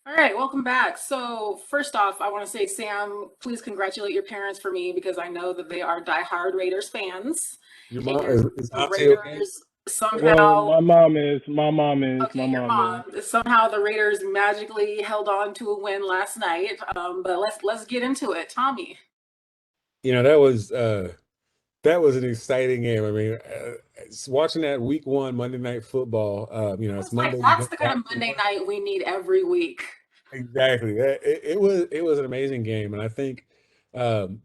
All right, welcome back. So, first off, I want to say, Sam, please congratulate your parents for me because I know that they are diehard Raiders fans. Your And mom is the Auntie okay? Raiders Well, somehow, my okay, your mom is. mom, somehow the Raiders magically held on to a win last night. But let's get into it. Tommy, You know, that was an exciting game. I mean, watching that week one Monday Night Football. I It's was like, Monday. You that's go the kind back of to Monday work. night we need every week. Exactly. It was an amazing game, and I think um,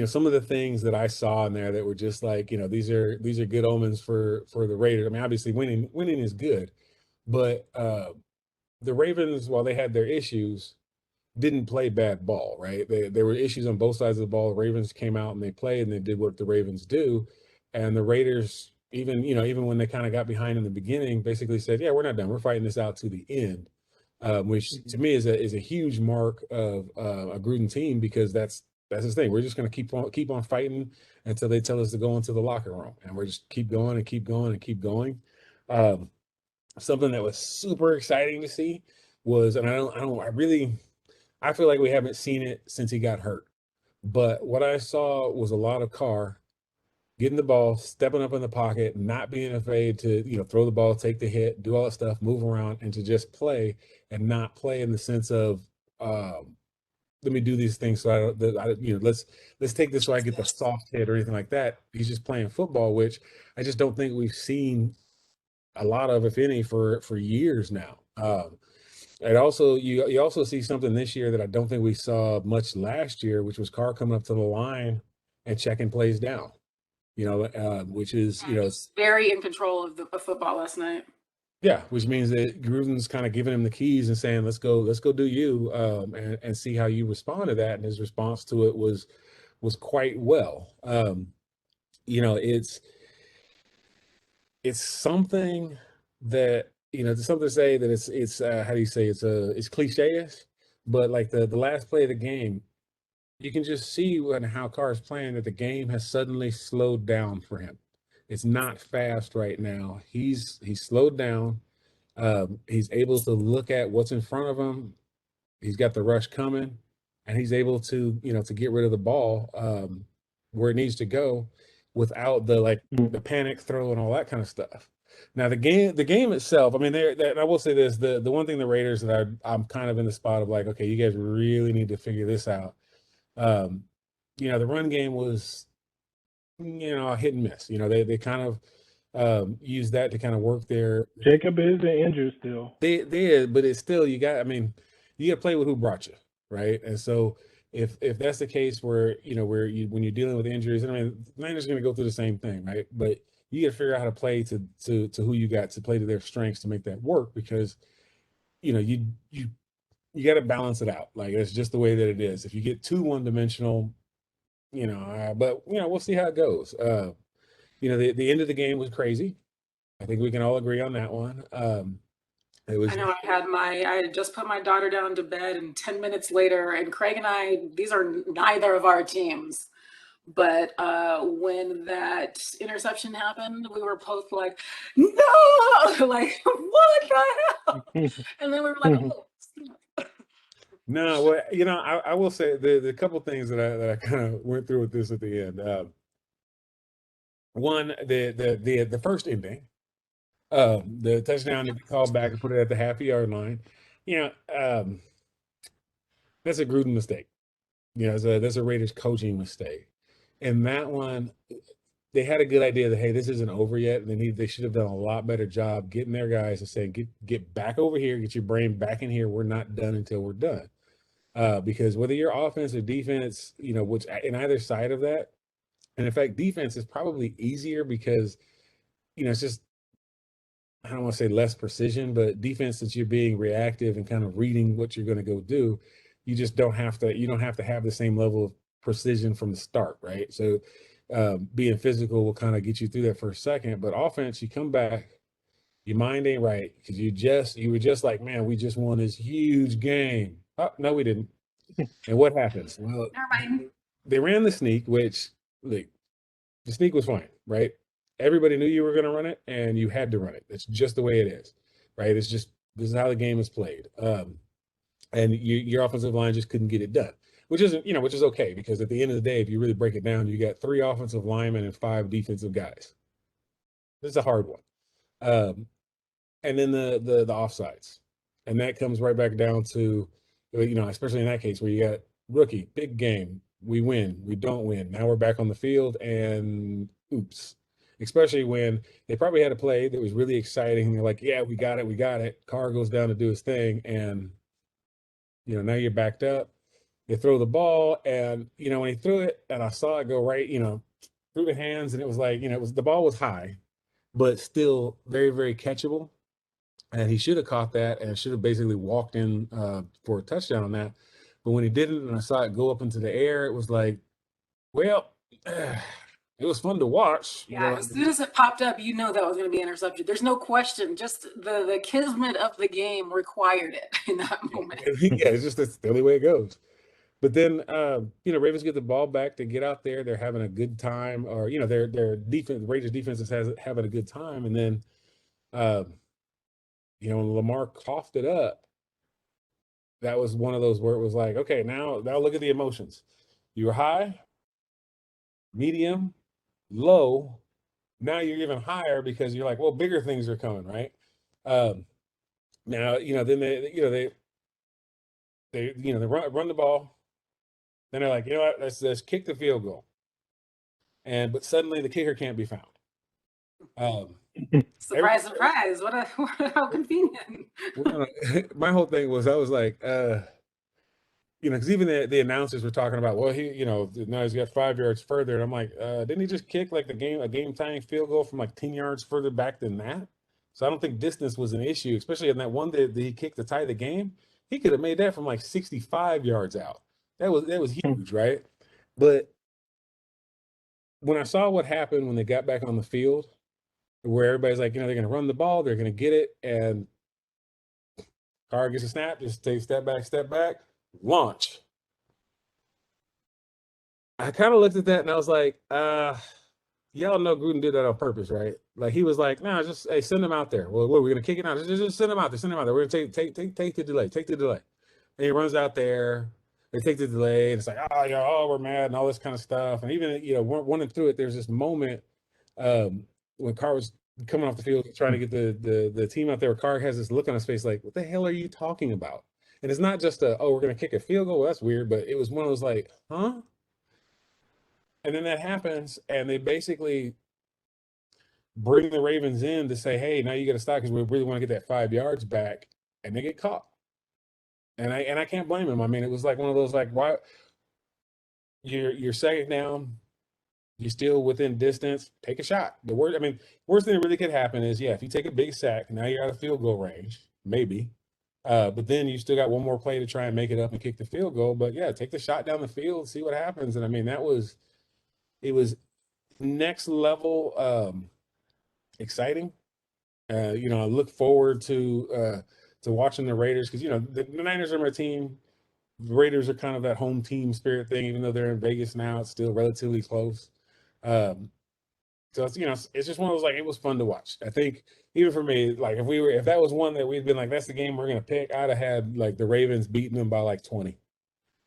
some of the things that I saw in there that were just like these are good omens for the Raiders. I mean, obviously winning is good, but the Ravens, while they had their issues, didn't play bad ball, right? There were issues on both sides of the ball. The Ravens came out and they played and they did what the Ravens do. And the Raiders, even when they kind of got behind in the beginning, basically said, "Yeah, we're not done. We're fighting this out to the end," which to me is a huge mark of a Gruden team because that's his thing. We're just going to keep on fighting until they tell us to go into the locker room, and we're just keep going and keep going and keep going. Um, Something that was super exciting to see was, and I feel like we haven't seen it since he got hurt. But what I saw was a lot of Carr getting the ball, stepping up in the pocket, not being afraid to, throw the ball, take the hit, do all that stuff, move around, and to just play and not play in the sense of, um, let me do these things so I don't, let's take this so I get the soft hit or anything like that. He's just playing football, which I just don't think we've seen a lot of, if any, for years now. And also, you also see something this year that I don't think we saw much last year, which was Carr coming up to the line and checking plays down. Which is Yeah, he was very in control of the football last night. yeah, which means that Gruden's kind of giving him the keys and saying, let's go do you, and see how you respond to that." And his response to it was quite well. It's something that there's something to say that it's how do you say it's cliche-ish, but like the last play of the game, you can just see when how Carr is playing that the game has suddenly slowed down for him. It's not fast right now. He's slowed down. He's able to look at what's in front of him. He's got the rush coming, and he's able to get rid of the ball where it needs to go without the panic throw and all that kind of stuff. Now the game itself, I mean, I will say this: the one thing the Raiders that I'm kind of in the spot of like, okay, you guys really need to figure this out. Um, the run game was a hit and miss. They kind of used that to kind of work their Jacob is injured still. but it's still I mean, you got to play with who brought you, right? And so if that's the case where when you're dealing with injuries, and I mean, Niners are going to go through the same thing, right? But you got to figure out how to play to who you got to play to their strengths to make that work because you got to balance it out. Like it's just the way that it is. If you get too one dimensional, but we'll see how it goes. The end of the game was crazy. I think we can all agree on that one. It I was know I had just put my daughter down to bed, and 10 minutes later, and Craig and I, these are neither of our teams. But when that interception happened, we were both like, no, like, what the hell? And then we were like, oh, no. Well, I will say the couple things that I kind of went through with this at the end. One, the first ending, the touchdown that we called back and put it at the half-yard line. You know, um, that's a Gruden mistake. That's a Raiders coaching mistake. And that one, they had a good idea that hey, this isn't over yet, and they should have done a lot better job getting their guys to say get back over here, get your brain back in here. We're not done until we're done. Because whether you're offense or defense, which in either side of that, and in fact, defense is probably easier because it's just I don't want to say less precision, but defense since you're being reactive and kind of reading what you're going to go do, you don't have to have the same level of precision from the start, right? So being physical will kind of get you through that for a second, but offense, you come back, your mind ain't right because you were just like, man, we just won this huge game. Oh no, we didn't. And what happens? Well, never mind. they ran the sneak, which like the sneak was fine, right? Everybody knew you were going to run it, and you had to run it. It's just the way it is, right? It's just this is how the game is played. and your offensive line just couldn't get it done, which isn't, which is okay, because at the end of the day, if you really break it down, you got 3 offensive linemen and 5 defensive guys. This is a hard one. And then the offsides, and that comes right back down to, especially in that case where you got rookie, big game, we win, we don't win. Now we're back on the field, and oops. Especially when they probably had a play that was really exciting. They're like, yeah, we got it, we got it. Carr goes down to do his thing, and now you're backed up. They throw the ball, and when he threw it, and I saw it go right, through the hands, and it was like, the ball was high, but still very, very catchable. And he should have caught that and should have basically walked in for a touchdown on that. But when he didn't, and I saw it go up into the air, it was like, well, it was fun to watch. Yeah, as soon as it popped up, that was going to be intercepted. There's no question. Just the kismet of the game required it in that moment. Yeah, it's just that's the only way it goes. But then, Ravens get the ball back to get out there. They're having a good time, or their defense, Raiders defense is having a good time, and then, when Lamar coughed it up, that was one of those where it was like, okay, now look at the emotions. You were high, medium, low. Now you're even higher because you're like, well, bigger things are coming, right? Now, then they run the ball. Then they're like, you know what, let's kick the field goal. But suddenly the kicker can't be found. Surprise, surprise. How convenient. My whole thing was, I was like, because even the announcers were talking about, well, now he's got 5 yards further. And I'm like, didn't he just kick like a game-tying field goal from like 10 yards further back than that? So I don't think distance was an issue, especially in that one that he kicked to tie the game. He could have made that from like 65 yards out. That was huge, right? But when I saw what happened when they got back on the field, where everybody's like, they're going to run the ball, they're going to get it, and Carr gets a snap, just take step back, launch. I kind of looked at that and I was like, y'all know Gruden did that on purpose, right? Like, he was like, no, just, hey, send him out there. Well, we're going to kick it out. Just send him out there. We're going to take the delay. And he runs out there. They take the delay, and it's like, we're mad and all this kind of stuff. And even, running through it, there's this moment when Carr was coming off the field trying to get the team out there, where Carr has this look on his face like, what the hell are you talking about? And it's not just we're going to kick a field goal. Well, that's weird. But it was one of those like, huh? And then that happens, and they basically bring the Ravens in to say, hey, now you got to stop because we really want to get that 5 yards back. And they get caught. And I can't blame him. I mean, it was like one of those, like, why you're second down, you're still within distance, take a shot. Worst thing that really could happen is, if you take a big sack, now you're out of field goal range, maybe. But then you still got one more play to try and make it up and kick the field goal. But take the shot down the field, see what happens. And it was next level exciting. I look forward to watching the Raiders, because the Niners are my team. The Raiders are kind of that home team spirit thing, even though they're in Vegas now, it's still relatively close. So it's it's just one of those, like, it was fun to watch. I think even for me, like, if that was one that we'd been like, that's the game we're gonna pick, I'd have had like the Ravens beating them by like 20.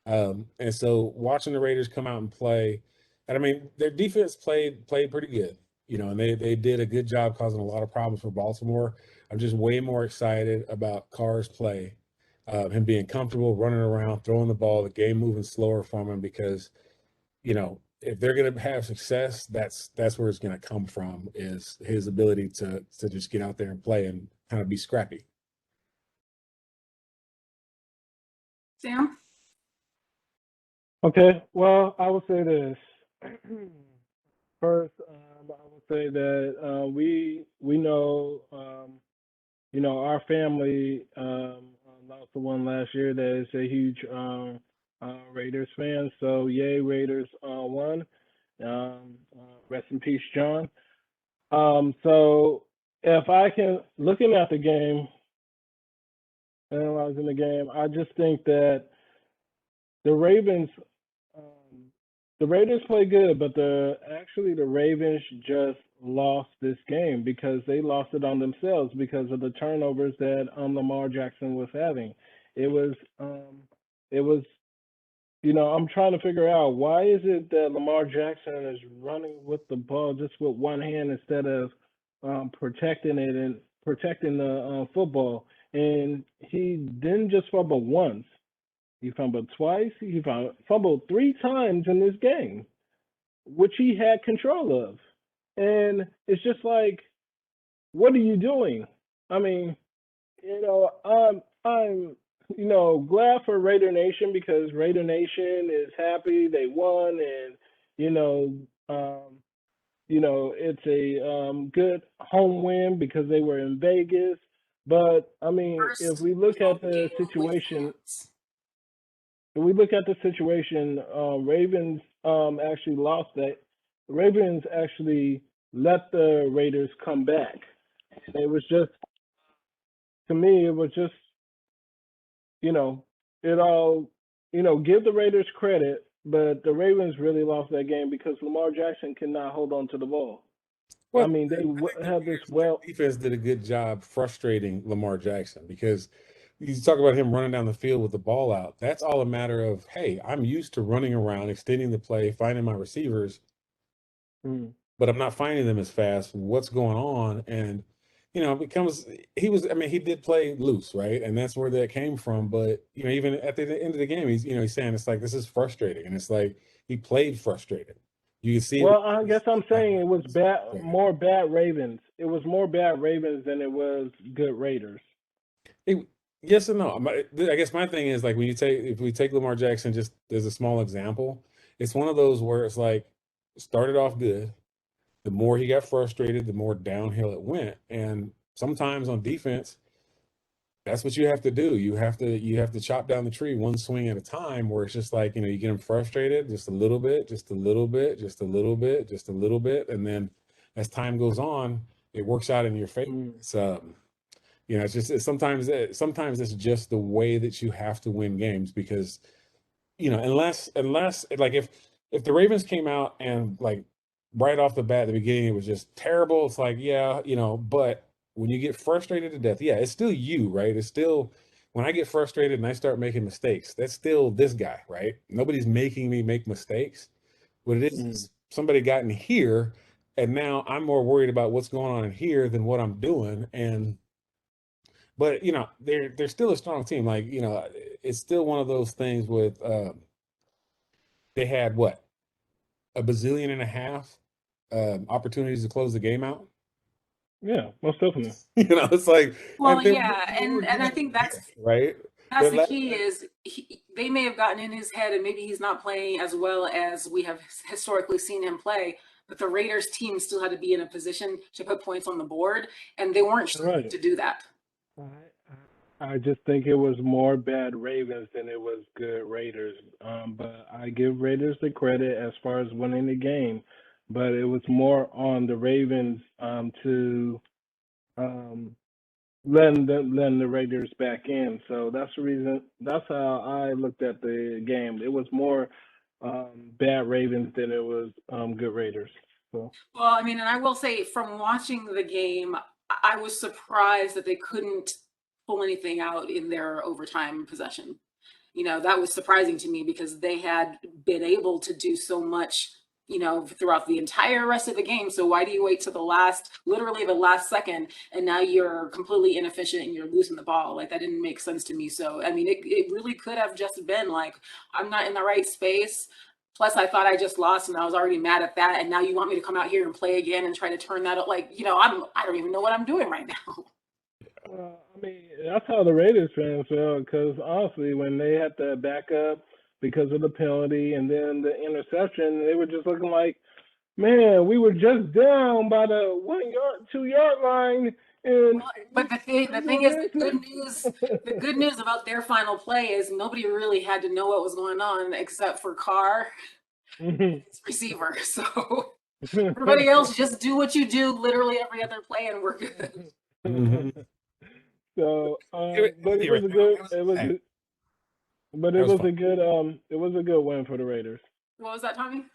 And so watching the Raiders come out and play, and their defense played pretty good, and they did a good job causing a lot of problems for Baltimore. I'm just way more excited about Carr's play, him being comfortable running around, throwing the ball, the game moving slower from him, because, if they're going to have success, that's where it's going to come from, is his ability to just get out there and play and kind of be scrappy. Sam? Okay, well, I would say this. First, I would say that we know, our family lost the one last year that is a huge Raiders fan. So, yay, Raiders won. Rest in peace, John. So, if I can, looking at the game, analyzing the game, I just think that the Raiders play good, but the Ravens just lost this game because they lost it on themselves because of the turnovers that Lamar Jackson was having. it was it was I'm trying to figure out why is it that Lamar Jackson is running with the ball just with one hand instead of protecting it and protecting the football. And he didn't just fumble once; he fumbled twice. He fumbled 3 times in this game, which he had control of. And it's just like, what are you doing? I mean, I'm glad for Raider Nation because Raider Nation is happy they won, and you know it's a good home win because they were in Vegas. But I mean, if First we look at home the game with situation, fans. Ravens actually lost that. The Ravens actually let the Raiders come back. And it was just, to me, it was just, you know, it all, give the Raiders credit, but the Ravens really lost that game because Lamar Jackson cannot hold on to the ball. Well, I mean, they have this well. defense did a good job frustrating Lamar Jackson because you talk about him running down the field with the ball out. That's all a matter of, hey, I'm used to running around, extending the play, finding my receivers, Mm, but I'm not finding them as fast. What's going on? And it becomes I mean, he did play loose, right? And that's where that came from. But even at the end of the game, he's saying it's like this is frustrating, and it's like he played frustrated. You can see Well, I guess I'm saying it was it. more bad Ravens. It was more bad Ravens than it was good Raiders. Yes and no. I guess my thing is like if we take Lamar Jackson just as a small example, it's one of those where it's like started off good. The more he got frustrated, the more downhill it went. And sometimes on defense, that's what you have to do. You have to chop down the tree one swing at a time where it's just like, you get him frustrated just a little bit, just a little bit, just a little bit, just a little bit. And then as time goes on, it works out in your favor. Mm. It's just sometimes it's just the way that you have to win games because unless like if the Ravens came out and like right off the bat at the beginning it was just terrible, it's like yeah, but when you get frustrated to death, yeah, it's still you, right? It's still when I get frustrated and I start making mistakes, that's still this guy, right? Nobody's making me make mistakes. What it Mm. is somebody got in here and now I'm more worried about what's going on in here than what I'm doing. But they're still a strong team. Like it's still one of those things with they had what a bazillion and a half opportunities to close the game out. Yeah, most definitely. It's like Well, and they yeah, were and I getting think there, right. that's But the key is they may have gotten in his head and maybe he's not playing as well as we have historically seen him play, but the Raiders team still had to be in a position to put points on the board, and they weren't Right. to do that. I just think it was more bad Ravens than it was good Raiders. But I give Raiders the credit as far as winning the game, but it was more on the Ravens to um, letting the Raiders back in. So that's the reason. That's how I looked at the game. It was more bad Ravens than it was good Raiders. So. Well, I mean, and I will say from watching the game, I was surprised that they couldn't pull anything out in their overtime possession. That was surprising to me because they had been able to do so much, throughout the entire rest of the game. So why do you wait to literally the last second, and now you're completely inefficient and you're losing the ball? Like that didn't make sense to me. So, I mean, it really could have just been like, I'm not in the right space. Plus, I thought I just lost and I was already mad at that. And now you want me to come out here and play again and try to turn that up. Like, I don't even know what I'm doing right now. I mean, that's how the Raiders fans felt because honestly, when they had to back up because of the penalty and then the interception, they were just looking like, man, we were just down by the 1 yard, 2 yard line. And But the thing is, the good news about their final play is nobody really had to know what was going on except for Carr, his receiver. So everybody else just do what you do literally every other play and we're good. Mhm. So, but it was a good, it was a good win for the Raiders. What was that, Tommy?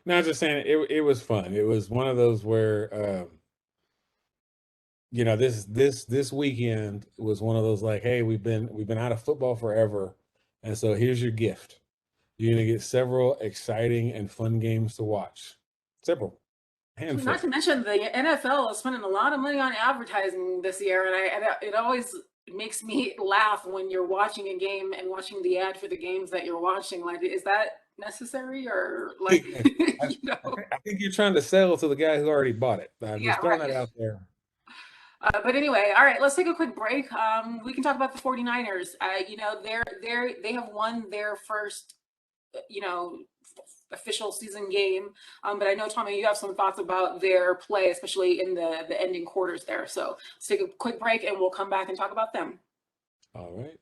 No, I'm just saying it was fun. It was one of those where you know, this weekend was one of those like, hey, we've been out of football forever, and so here's your gift. You're gonna get several exciting and fun games to watch. Several, handful. Not to mention the NFL is spending a lot of money on advertising this year, and it always makes me laugh when you're watching a game and watching the ad for the games that you're watching. Like, is that necessary or like, you know? I think you're trying to sell to the guy who already bought it. I'm Yeah, just throwing right. that out there. But anyway, all right, let's take a quick break. We can talk about the 49ers. You know, they have won their first, you know, official season game. But I know, Tommy, you have some thoughts about their play, especially in the ending quarters there. So let's take a quick break and we'll come back and talk about them. All right.